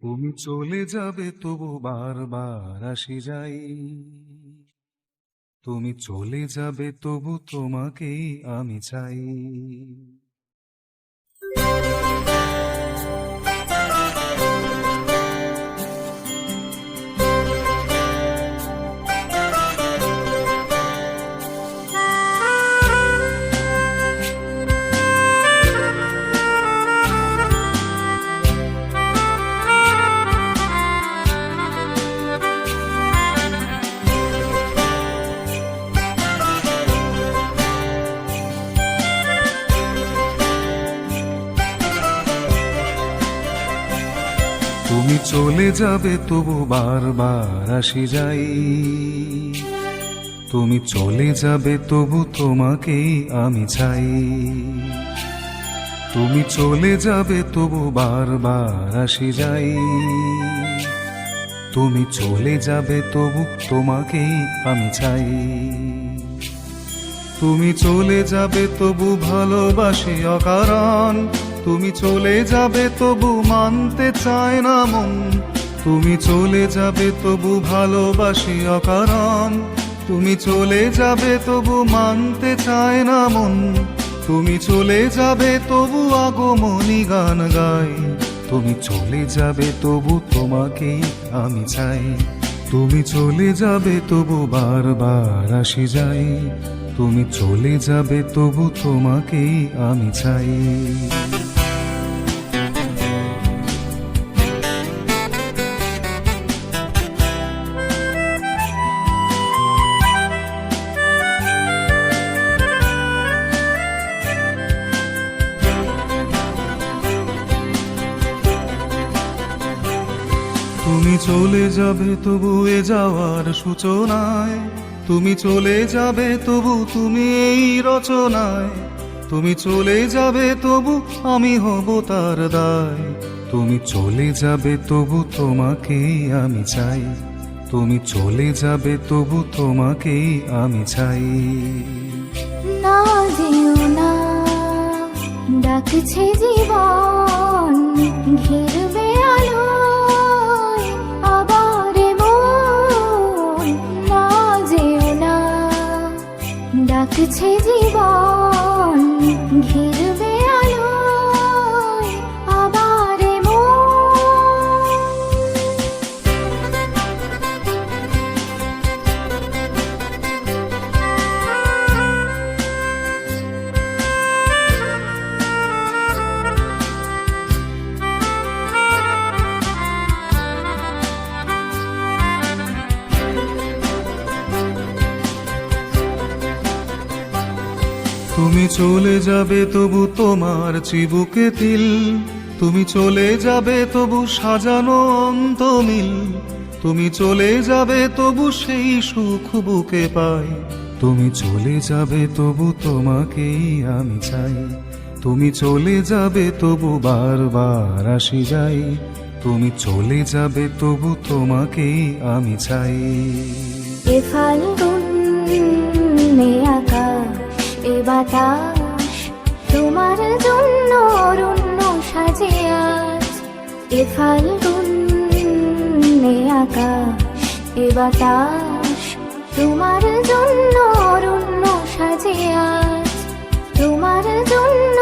তুমি চলে যাবে তবু বারবার আসি যাই, তুমি চলে যাবে তবু তোমাকেই আমি চাই। তুমি চলে যাবে তবু বারবার আসি যাই, তুমি চলে যাবে তবু তোমাকেই আমি চাই। তুমি চলে যাবে তবু বারবার আসি যাই, তুমি চলে যাবে তবু তোমাকেই আমি চাই। তুমি চলে যাবে তবু ভালোবাসি অকারণ, তুমি চলে যাবে তবু মানতে চায় না মন। তুমি চলে যাবে তবু ভালোবাসি অকারণ, তুমি চলে যাবে তবু মানতে চায় না মন। তুমি চলে যাবে তবু আগমনী গান গাই, তুমি চলে যাবে তবু তোমাকেই আমি চাই। তুমি চলে যাবে তবু বারবার আসি যাই, তুমি চলে যাবে তবু তোমাকেই আমি চাই। তুমি চলে যাবে তবু এ যাওয়ার সূচনায়, তুমি চলে যাবে তবু তুমি এই রচনায়। তুমি চলে যাবে তবু আমি হব তার দায়, তুমি চলে যাবে তবু তোমাকেই আমি চাই। তুমি চলে যাবে তবু তোমাকেই আমি চাই। না যেও না, ডাকছে জীবন, ঘিরবে আলোয় আবার মন। না যেও না, ডাকছে জীবন, ঘিরবে আলোয় আবার মন। তুমি চলে যাবে তবু তোমার চিবুকে তিল, তুমি চলে যাবে তবু সাজানো অন্তমিল। তুমি চলে যাবে তবু সেই সুখ বুকে পাই, তুমি চলে যাবে তবু তোমাকেই আমি চাই। তুমি চলে যাবে তবু বারবার আসি যাই, তুমি চলে যাবে তবু তোমাকেই আমি চাই। এ ফাল্গুন, এ আকাশ, এ বাতাস, তোমার জন্য অরণ্য সাজে আজ। এ ফাল্গুন, এ আকাশ, এ বাতাস, তোমার জন্য অরণ্য সাজে আজ। তোমার জন্য